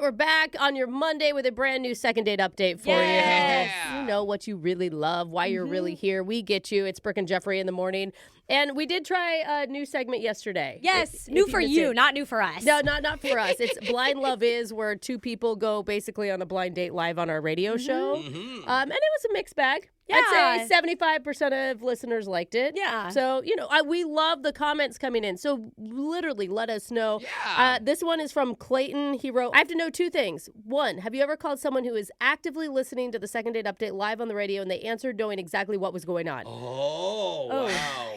We're back on your Monday with a brand new second date update for you. You know what you really love, why you're really here. We get you. It's Brooke and Jeffrey in the morning. And we did try a new segment yesterday. Yes, new for you, not new for us. No, not for us. It's Blind Love Is, where two people go basically on a blind date live on our radio show. And it was a mixed bag. Yeah. I'd say 75% of listeners liked it. Yeah. So, we love the comments coming in. So literally let us know. Yeah. This one is from Clayton. He wrote, I have to know two things. One, have you ever called someone who is actively listening to the second date update live on the radio and they answered knowing exactly what was going on? Oh, wow.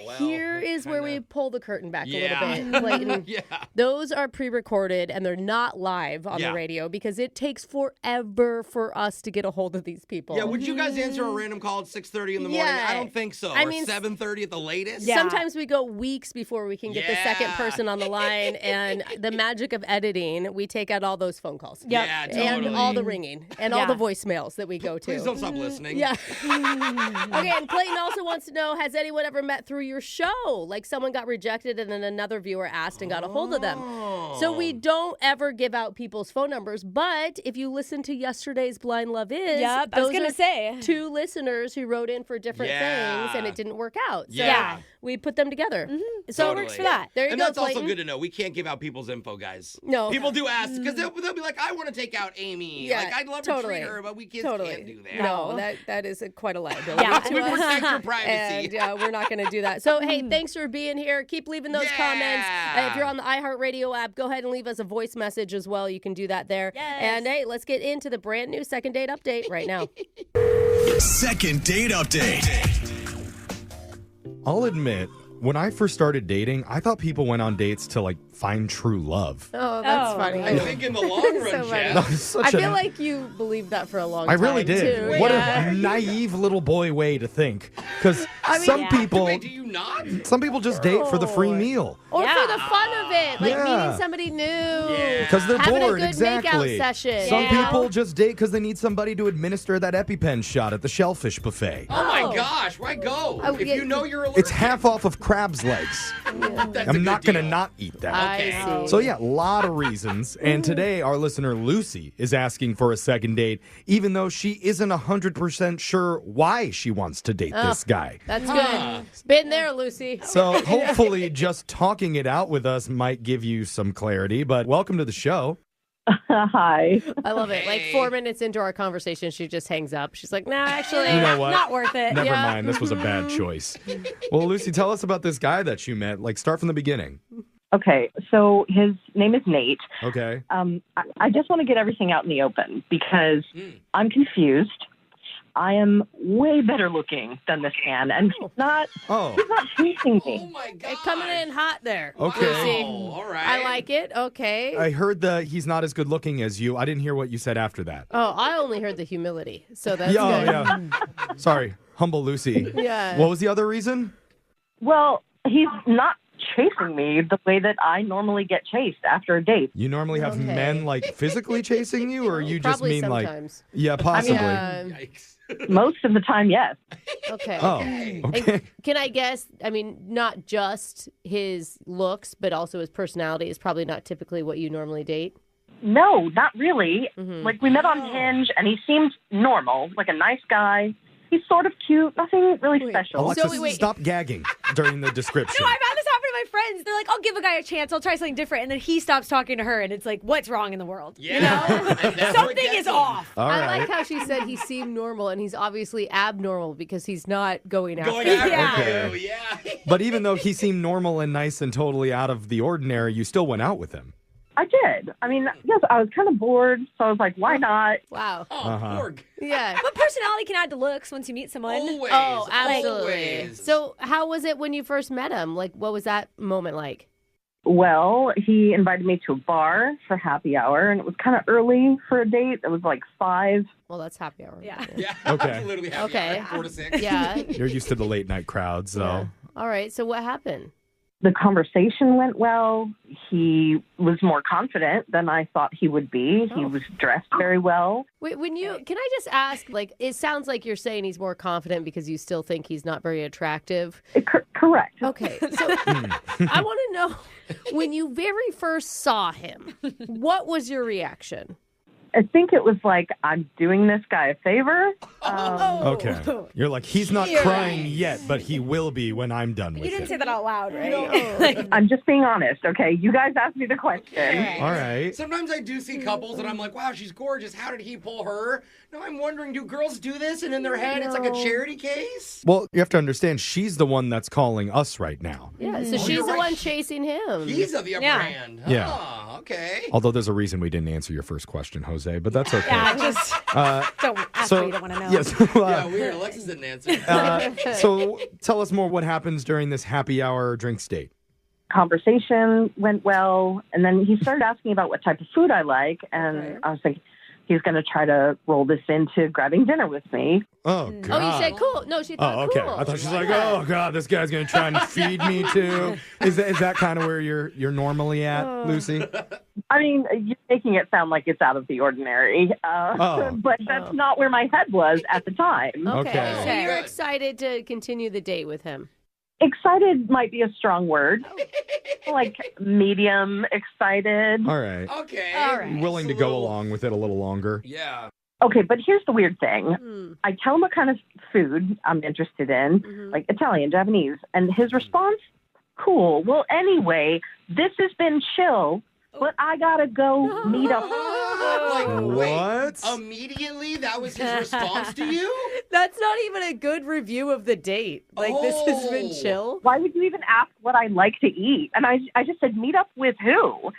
Well, Here is where we pull the curtain back a little bit, Clayton. Yeah. Those are pre-recorded and they're not live on the radio because it takes forever for us to get a hold of these people. Yeah, would you guys answer a random call at 6:30 in the morning? I don't think so. I or mean, 7:30 at the latest? Yeah. Sometimes we go weeks before we can get the second person on the line, and the magic of editing, we take out all those phone calls. Yep. Yeah, totally. And all the ringing and all the voicemails that we go to. Please don't stop listening. Yeah. Okay, and Clayton also wants to know, has anyone ever met through your show? Like someone got rejected and then another viewer asked and got a hold of them. So we don't ever give out people's phone numbers, but if you listen to yesterday's Blind Love Is, I was going to say. two listeners who wrote in for different things and it didn't work out. So Yeah. we put them together. So Totally. it works for that. There you and go, that's Clayton. also good to know. We can't give out people's info, guys. No. People do ask because they'll be like, I want to take out Amy. Yeah, Like, I'd love totally. to treat her, but we kids Totally. can't do that. No, that is quite a liability Yeah. to We us. protect your privacy. And we're not going to do that. So, hey, thanks for being here. Keep leaving those comments. If you're on the iHeartRadio app, go ahead and leave us a voice message as well. You can do that there. Yes. And, hey, let's get into the brand new second date update right now. Second date update. I'll admit, when I first started dating, I thought people went on dates to, find true love. Oh, that's Oh. funny. I think in the long run, So funny. Jeff. No, it's such I a- feel like you believed that for a long I time, really did. too. What Yeah. a naive little boy way to think. Because some yeah. people, Wait, do you not? just date for the free meal. Or Yeah. for the fun of it, like Yeah. meeting somebody new. Yeah. Because they're Having bored, a good exactly. makeout session. Some Yeah. people just date because they need somebody to administer that EpiPen shot at the shellfish buffet. Oh, my gosh. Why go? Oh, if yeah. you know you're allergic. It's half off of crab's legs. That's a I'm good not going to deal. not eat that. I see. So yeah, a lot of reasons. And today, our listener Lucy is asking for a second date, even though she isn't 100% sure why she wants to date this guy. That's good. Been there, Lucy. So hopefully just talking it out with us might give you some clarity. But welcome to the show. Hi. I love it. Like 4 minutes into our conversation, she just hangs up. She's like, nah, actually, You know what? Not worth it. Never Yeah. mind. This was a bad choice. Well, Lucy, tell us about this guy that you met. Start from the beginning. Okay, so his name is Nate. Okay. I just want to get everything out in the open because I'm confused. I am way better looking than this man, and he's not chasing Oh, me. my God. Hey, coming in hot there. Okay. Lucy. All right. I like it. Okay. I heard that he's not as good looking as you. I didn't hear what you said after that. Oh, I only heard the humility. So that's Yeah, good. yeah. Sorry. Humble Lucy. Yeah. What was the other reason? Well, he's not chasing me the way that I normally get chased after a date. You normally have Okay. men physically chasing you, or you just Probably mean sometimes. yeah, possibly. Yikes. Most of the time, yes. Okay. Oh, And okay. can I guess, not just his looks, but also his personality is probably not typically what you normally date? No, not really. Mm-hmm. Like, we met on Hinge, and he seemed normal, like a nice guy. He's sort of cute, nothing really special. Alexis, wait. stop gagging during the description. No, I've had this happen to my friends. They're like, I'll give a guy a chance. I'll try something different. And then he stops talking to her, and it's like, what's wrong in the world? Yeah. You know? That's what Something gets is them. off. All I right. like how she said he seemed normal, and he's obviously abnormal because he's not going after Going you. after Okay. you, yeah. But even though he seemed normal and nice and totally out of the ordinary, you still went out with him. I did. I mean, yes, I was kind of bored, so I was like, why not? Wow. Oh, Uh-huh. Yeah. But personality can add to looks once you meet someone. Always. Oh, absolutely. Always. So how was it when you first met him? What was that moment like? Well, he invited me to a bar for happy hour, and it was kind of early for a date. It was like 5. Well, that's happy hour. Yeah. Yeah. Okay. Literally happy Okay. hour, 4 to 6. Yeah. You're used to the late night crowd, so. Yeah. All right. So what happened? The conversation went well. He was more confident than I thought he would be. He was dressed very well. Wait, can I just ask, it sounds like you're saying he's more confident because you still think he's not very attractive. Correct. Okay. So I want to know, when you very first saw him, what was your reaction? I think it was like, I'm doing this guy a favor. Okay. You're like, he's not crying yet, but he will be when I'm done with it. You didn't say that out loud, right? I'm just being honest, okay? You guys asked me the question. All right. Sometimes I do see couples and I'm like, wow, she's gorgeous. How did he pull her? No, I'm wondering, do girls do this? And in their head, it's like a charity case? Well, you have to understand, she's the one that's calling us right now. Yeah, so she's the one chasing him. He's of the upper hand. Yeah. Oh, okay. Although there's a reason we didn't answer your first question, Jose, but that's okay. Yeah, just don't ask me. You don't want to know. Yes. Yeah, weird. Alexis didn't answer. So tell us more what happens during this happy hour drinks date. Conversation went well, and then he started asking about what type of food I like, and I was like, he's going to try to roll this into grabbing dinner with me. Oh, God. Oh, you said cool. No, she thought okay. cool. I thought she was like, oh, God, this guy's going to try and feed me too. Is that kind of where you're normally at, Lucy? I mean, you're making it sound like it's out of the ordinary, but that's not where my head was at the time. Okay. So you're excited to continue the date with him. Excited might be a strong word. Like medium excited. All right. Okay. All right. Willing to go along with it a little longer. Yeah. Okay, but here's the weird thing. I tell him what kind of food I'm interested in, like Italian, Japanese, and his response, cool. Well, anyway, this has been chill, but I gotta go meet up. What? Immediately, that was his response to you? That's not even a good review of the date. Like, this has been chill. Why would you even ask what I like to eat? And I just said, meet up with who?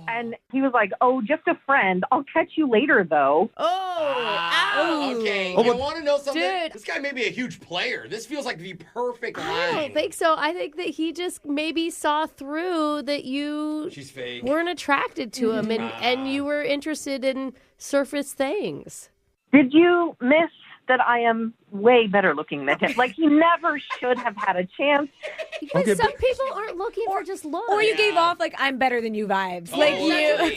And he was like, oh, just a friend. I'll catch you later, though. Okay. Oh, you want to know something? Dude. This guy may be a huge player. This feels like the perfect line. I don't think so. I think that he just maybe saw through that you She's fake. weren't attracted to him and you were interested in surface things. Did you miss that I am way better looking than him? Like, he never should have had a chance. Because Okay, some but- people aren't looking for just looks. Or you gave off like I'm better than you vibes. Oh, Like that's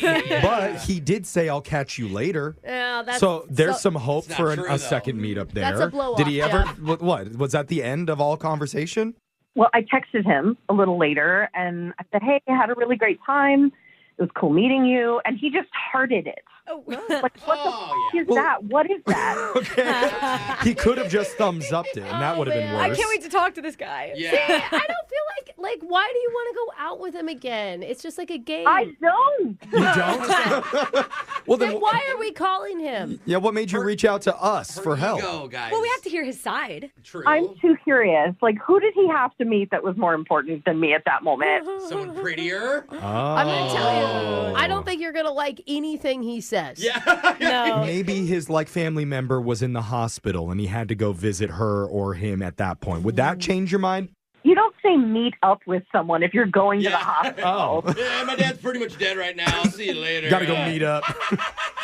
you. what he did. But he did say, I'll catch you later. Yeah, that's So there's some hope It's not for true, a though. second meetup there. That's a blow Did off, he ever? Jeff. What was that? The end of all conversation? Well, I texted him a little later, and I said, hey, I had a really great time. It was cool meeting you. And he just hearted it. Like, what the f- is that? What is that? Okay. He could have just thumbs upped it, and that would have been man. worse. I can't wait to talk to this guy. Yeah. I don't feel like why do you want to go out with him again? It's just like a game. I don't. You don't? Well, then, Then why are we calling him? yeah, what made you reach out to us for help? Ego, guys. Well, we have to hear his side. True. I'm too curious. Like, who did he have to meet that was more important than me at that moment? Someone prettier? Oh. I'm gonna tell you, I don't think you're gonna like anything he says. Yeah. No. Maybe his family member was in the hospital and he had to go visit her or him at that point. Would that change your mind? You don't say meet up with someone if you're going to the Yeah. hospital. Oh. Yeah, my dad's pretty much dead right now. See you later. Gotta go meet up.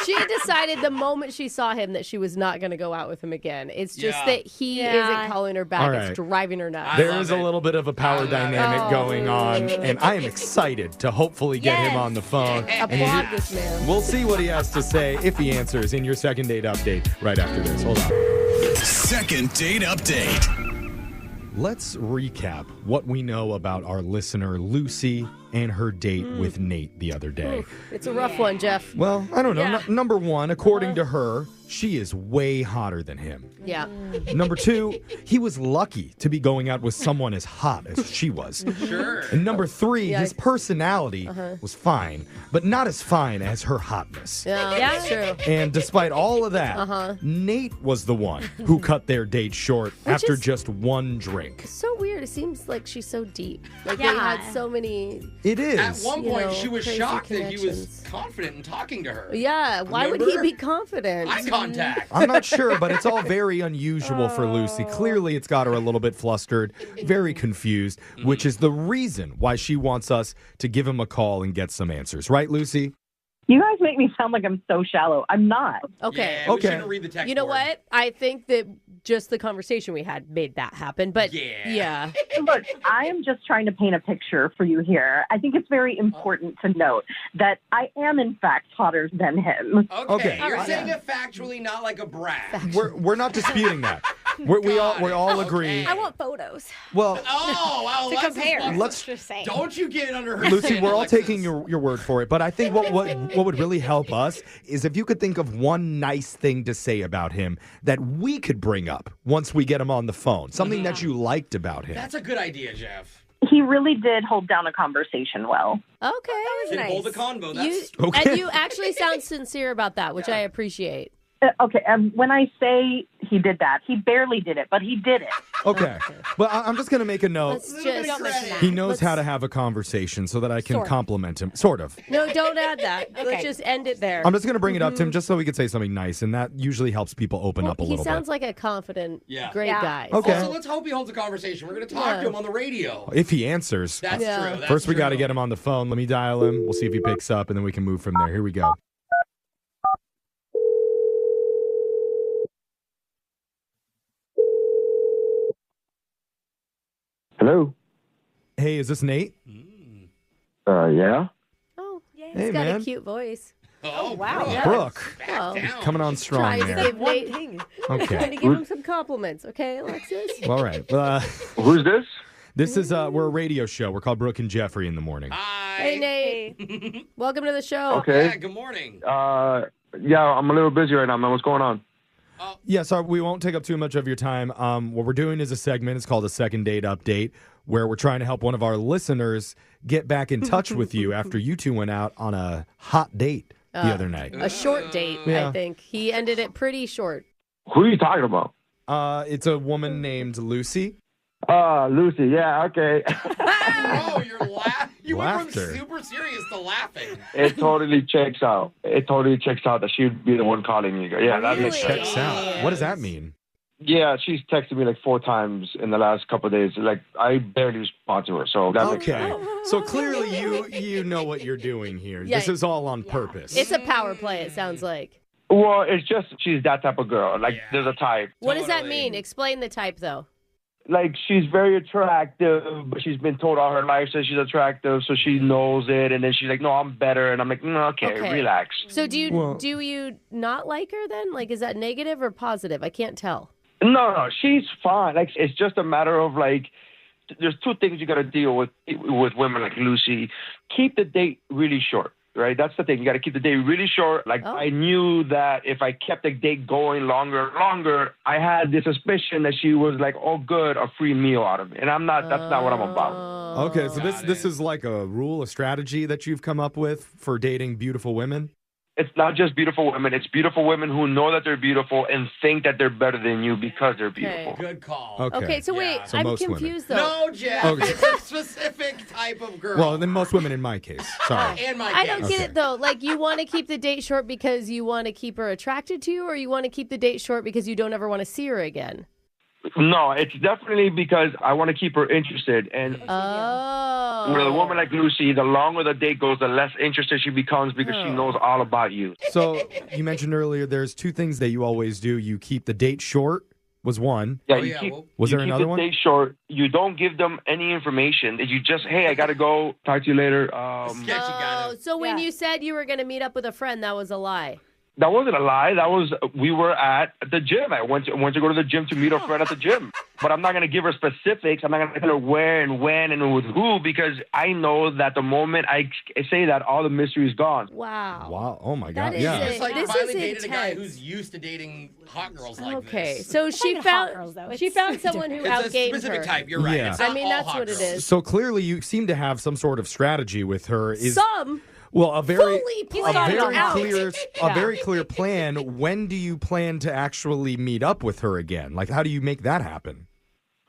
She decided the moment she saw him that she was not gonna go out with him again. It's just Yeah. that he isn't calling her back. All right. It's driving her nuts. I There love is a it. little bit of a power dynamic going on, and I am excited to hopefully get him on the phone. And Applaud this man. we'll see what he has to say if he answers in your second date update right after this. Hold on. Second date update. Let's recap what we know about our listener, Lucy, and her date with Nate the other day. It's a rough one, Jeff. Well, I don't know. Yeah. Number one, according to her, she is way hotter than him. Yeah. Number two, he was lucky to be going out with someone as hot as she was. Sure. And number three, Yeah. his personality was fine, but not as fine as her hotness. Yeah, that's true. And despite all of that, Nate was the one who cut their date short after is- just one drink. So weird. It seems like she's so deep. Like they Yeah. had so many. It is. At one You point, know, she was crazy shocked that he was connections. confident in talking to her. Yeah. Why would he Remember? be confident? Eye contact. I'm not sure, but it's all very unusual for Lucy. Clearly, it's got her a little bit flustered, very confused, which is the reason why she wants us to give him a call and get some answers. Right, Lucy? You guys make me sound like I'm so shallow. I'm not. Okay. Yeah, we Okay. shouldn't read the text You know board. what? I think that just the conversation we had made that happen. But Yeah. Look, I am just trying to paint a picture for you here. I think it's very important to note that I am, in fact, hotter than him. Okay. Okay. You're Alright. saying it factually, not like a brag. We're not disputing that. we all agree. I want photos Well, Oh, wow. to compare. let's- just say. Don't you get under her Lucy, skin, we're all Alexis. taking your word for it, but I think what would really help us is if you could think of one nice thing to say about him that we could bring up once we get him on the phone. Something that you liked about him. That's a good idea, Jeff. He really did hold down a conversation well. Okay. Didn't hold the convo. You, That's Okay. And you actually sound sincere about that, which I appreciate. Okay, when I say he did that, he barely did it, but he did it. Okay. Well, I'm just going to make a note. Let's Little bit of just... credit. He knows how to have a conversation so that I can Sort of. compliment him. Sort of. No, don't add that. Let's Okay. just end it there. I'm just going to bring it up to him just so we could say something nice, and that usually helps people open up a He little sounds bit. like a confident, Yeah. great Yeah. guy. Okay. Also, let's hope he holds a conversation. We're going to talk Yeah. to him on the radio. If he answers. That's Yeah. true. That's First, we got to true. get him on the phone. Let me dial him. We'll see if he picks up, and then we can move from there. Here we go. Hello. Hey, is this Nate? Yeah. Oh, Yay. Hey, he's got man. a cute voice. Oh, wow. Brooke. Yeah. Brooke. Back Well, down. Coming on strong Tries to there. give One Nate, thing. trying Okay. to give him some compliments. Okay, Alexis? All right. Who's this? This is we're a radio show. We're called Brooke and Jeffrey in the morning. Hi. Hey, Nate. Welcome to the show. Okay. Yeah, good morning. Yeah, I'm a little busy right now, man. What's going on? Yeah, so we won't take up too much of your time. What we're doing is a segment. It's called a second date update, where we're trying to help one of our listeners get back in touch with you after you two went out on a hot date the other night. A short date, Yeah. I think. He ended it pretty short. Who are you talking about? It's a woman named Lucy. Lucy. Yeah, okay. Oh, you're laughing. You went Laughter. from super serious to laughing. It totally checks out. It totally checks out that she'd be the one calling you. Yeah, that makes Really? sense. Checks out. What does that mean? Yeah, she's texted me like 4 times in the last couple of days. Like, I barely respond to her, so that makes sense. Okay. So clearly you know what you're doing here. Yeah. This is all on purpose. It's a power play, it sounds like. Well, it's just she's that type of girl. Like, Yeah. there's a type. What does that Totally. mean? Explain the type, though. Like, she's very attractive, but she's been told all her life that she's attractive, so she knows it. And then she's like, no, I'm better. And I'm like, okay, Okay. relax. So do you Well- do you not like her then? Like, is that negative or positive? I can't tell. No, she's fine. Like, it's just a matter of, like, there's 2 things you got to deal with women like Lucy. Keep the date really short, right? That's the thing. You got to keep the date really short. Like, Oh. I knew that if I kept the date going longer and longer, I had the suspicion that she was like, oh, good, a free meal out of it. And that's not what I'm about. Okay, so Got this it. is like a rule, a strategy that you've come up with for dating beautiful women? It's not just beautiful women. It's beautiful women who know that they're beautiful and think that they're better than you because they're beautiful. Good call. Okay, so wait, Yeah. So I'm most women. confused though. No, Jeff. Okay. It's a specific type of girl. Well, then most women in my case. Sorry. and my I don't case. get Okay. it though. Like, you want to keep the date short because you want to keep her attracted to you, or you want to keep the date short because you don't ever want to see her again? No, it's definitely because I want to keep her interested. And Oh. with a woman like Lucy, the longer the date goes, the less interested she becomes because she knows all about you. So you mentioned earlier there's 2 things that you always do. You keep the date short was one. Yeah, Oh, you yeah, keep, well- Was you there keep another the one? date short. You don't give them any information. You just, hey, I got to go. Talk to you later. Sketchy kind Oh, of. so when Yeah. you said you were going to meet up with a friend, that was a lie. That wasn't a lie. That was, we were at the gym. I went to go to the gym to meet a friend at the gym. But I'm not going to give her specifics. I'm not going to tell her where and when and with who because I know that the moment I say that, all the mystery is gone. Wow. Wow. Oh my That God. is Yeah. it. It's like This finally is dated a guy intense. who's used to dating hot girls like Okay, this. so she even hot found girls, though. she It's found someone who It's a outgamed specific her. type. You're right. Yeah. It's I not mean, all that's hot what it girls. is. So clearly you seem to have some sort of strategy with her. Is Some well a very fully a planned very out. clear a Yeah. very clear plan. When do you plan to actually meet up with her again? Like how do you make that happen?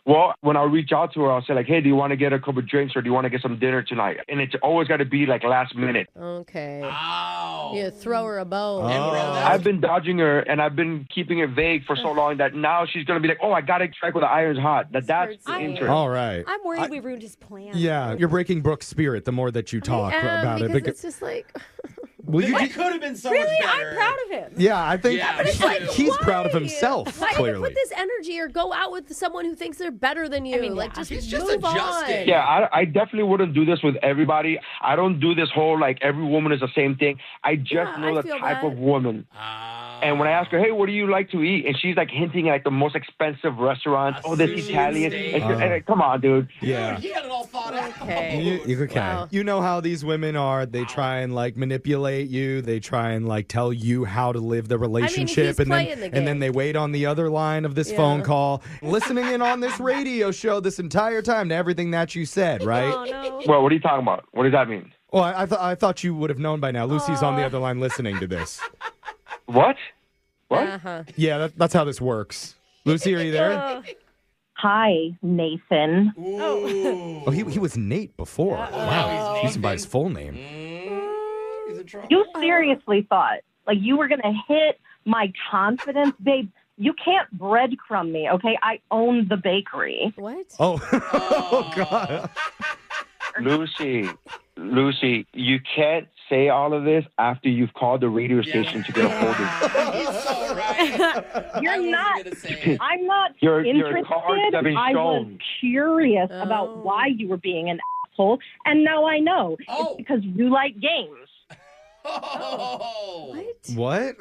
Well, when I reach out to her, I'll say like, hey, do you want to get a couple of drinks or do you want to get some dinner tonight? And it's always got to be like last minute. Okay. Oh. You throw her a bone. Oh. I've been dodging her and I've been keeping it vague for so long that now she's going to be like, oh, I got to strike with the iron's hot. That's hurts the me. interest. All right. I'm worried we ruined his plan. Yeah, you're breaking Brooke's spirit the more that you talk about it. because it's just like, Well, you It could have been so Really? much better. I'm proud of him. yeah, I think Yeah, me too. he's proud of himself. why do you Clearly. put this energy or go out with someone who thinks they're better than you? I mean, like, yeah. just He's just move adjusting. on. Yeah, I definitely wouldn't do this with everybody. I don't do this whole like every woman is the same thing. I just Yeah, know I the feel type that. of woman. Ah. And when I ask her, hey, what do you like to eat? And she's like hinting at like the most expensive restaurants. Oh, this sushi Italian. steak. And come on, dude. Yeah. He had it all thought out. Okay. Okay. Wow. You know how these women are. They try and like manipulate you. They try and like tell you how to live the relationship. he's and playing the and then game. they wait on the other line of this phone call, listening in on this radio show this entire time to everything that you said, right? Oh, no. Well, what are you talking about? What does that mean? Well, I thought you would have known by now. Lucy's on the other line listening to this. What? What? Uh-huh. Yeah, that's how this works. Lucy, are you there? Hi, Nathan. Ooh. Oh, he was Nate before. Wow. He's by his full name. He's in trouble. You seriously thought like you were going to hit my confidence, babe? You can't breadcrumb me, okay? I own the bakery. What? Oh, oh God. Lucy, you can't say all of this after you've called the radio station to get a hold of you. He's so right. You're not. Gonna say it. I'm not Your interested. cards have been I was shown. curious about why you were being an asshole, and now I know. Oh. It's because you like games. Oh. What?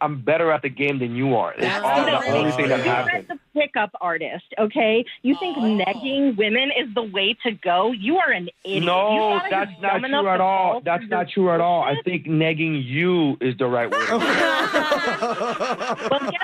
I'm better at the game than you are. It's That's all the the only thing that You read happened. the pickup artist, okay? You think negging women is the way to go? You are an idiot. No, You thought I that's was not dumb enough true at to all. fall That's for not this true at all. I bullshit? think negging you is the right word. Well, guess what,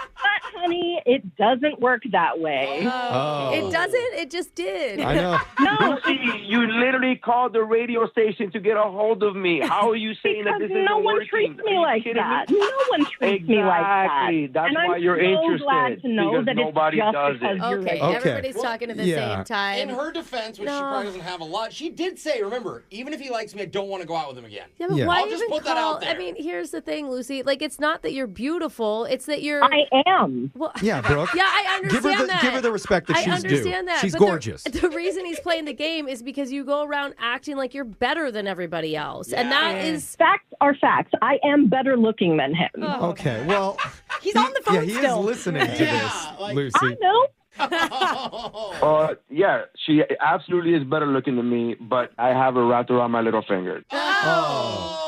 honey? It doesn't work that way. Oh. It doesn't. It just did. I know. No, Lucy, you literally called the radio station to get a hold of me. How are you saying that because this isn't no one working? treats Are me you like kidding that. me? No one treats me like that. Exactly. That's and why I'm you're so interested. glad to know because that nobody it's just does because it. you're Okay, right. Okay. everybody's talking at the Yeah. same time. In her defense, which she probably doesn't have a lot, she did say, remember, even if he likes me, I don't want to go out with him again. Yeah, but Yeah. why I'll just even put that call? out there. I mean, here's the thing, Lucy. Like, it's not that you're beautiful. It's that you're. I am. Well, Yeah, Brooke. yeah, I understand that. Give her the respect that I she's due. understand that. She's but gorgeous. The reason he's playing the game is because you go around acting like you're better than everybody else, and Yeah. that is. Facts are facts. I am better looking than him. Okay, well. He's on the phone Yeah, he still. is listening to Yeah, this, like- Lucy. I know. Yeah, she absolutely is better looking than me, but I have her wrapped around my little finger. Oh,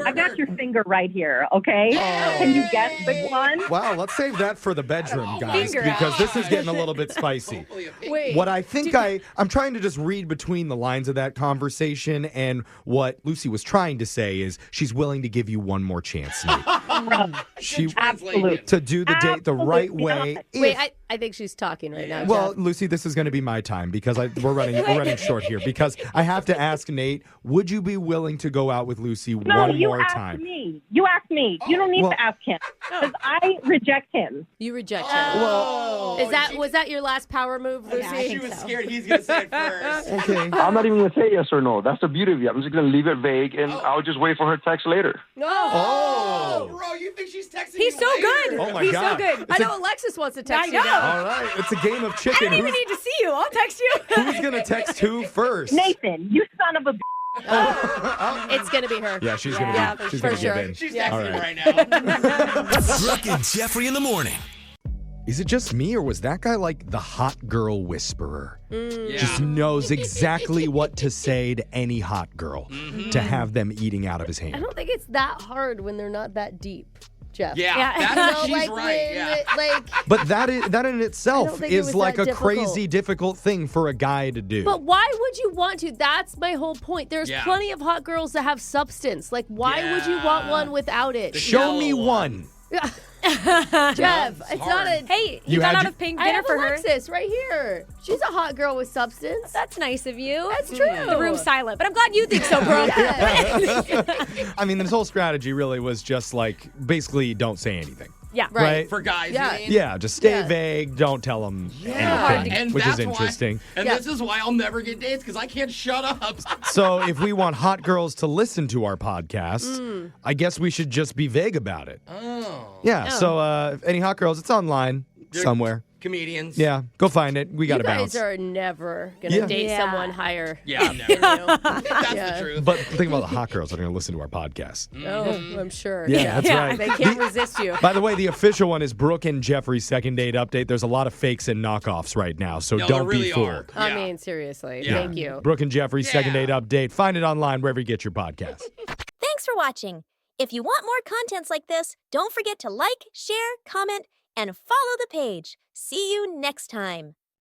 I got Bernard. your finger right here, okay? Can you guess which one? Wow, let's save that for the bedroom, guys, Finger because this is getting a little bit spicy. Hopefully a pink. Wait. What I think I'm trying to just read between the lines of that conversation, and what Lucy was trying to say is she's willing to give you one more chance, Nate. She Translation. to do the date the right Absolutely way. not. Wait, if- I think she's talking right now. Well, Jeff. Lucy, this is going to be my time because we're running short here. Because I have to ask Nate, would you be willing to go out with Lucy No, one you more asked time? me. You asked me. You don't need Well- to ask him because I reject him. You reject him. Oh, Was that your last power move, Lucy? I She think was so. scared he's going to say it first. Okay. I'm not even going to say yes or no. That's the beauty of it. I'm just going to leave it vague, and I'll just wait for her text later. No. Oh, bro, you think she's texting He's you so later? good. Oh my He's God. so good. I know Alexis wants to text I you know. now. All right. It's a game of I chicken. don't even need to see you. I'll text you. Who's going to text who first? Nathan, you son of a b****. It's gonna be her. Yeah, she's Yeah, going to for she's gonna sure. give in. She's Yeah. texting All him right. right now. Brooke and Jeffrey in the morning. Is it just me, or was that guy like the hot girl whisperer? Yeah. Just knows exactly what to say to any hot girl to have them eating out of his I hand. don't think it's that hard when they're not that deep, Jeff. Yeah, Yeah. that's You know, she's like right. when, Yeah. like. But that in I don't itself think it is was like that a difficult. crazy difficult thing for a guy to do. But why would you want to? That's my whole point. There's Yeah. plenty of hot girls that have substance. Like, why would you want one without it? Show me No. one. Jeff, it's not a. Hey, You you got had out your- of pink I dinner have for her. Alexis right here. She's a hot girl with substance. That's nice of you. That's true. The room's silent, but I'm glad you think so, bro. I mean, this whole strategy really was just like basically don't say anything. Yeah. Right. For guys, Yeah. you mean? Yeah, just stay Yeah. vague. Don't tell them Yeah. anything, And which is that's why- interesting. And Yeah. this is why I'll never get dates, because I can't shut up. So if we want hot girls to listen to our podcast, I guess we should just be vague about it. Oh. Yeah. So any hot girls, it's online somewhere. Comedians. Yeah, go find it. We got You to guys bounce. are never gonna Yeah. date Yeah. someone higher. Yeah, than never. you. That's Yeah. the truth. But think about the hot girls that are going to listen to our podcast. Oh, I'm sure. Yeah, that's right. They can't resist you. By the way, the official one is Brooke and Jeffrey's second date update. There's a lot of fakes and knockoffs right now, so No, there don't really be fooled. are. I Yeah. mean, seriously. Yeah. Thank you. Brooke and Jeffrey's second Yeah. date update. Find it online wherever you get your podcast. Thanks for watching. If you want more contents like this, don't forget to like, share, comment, and follow the page. See you next time.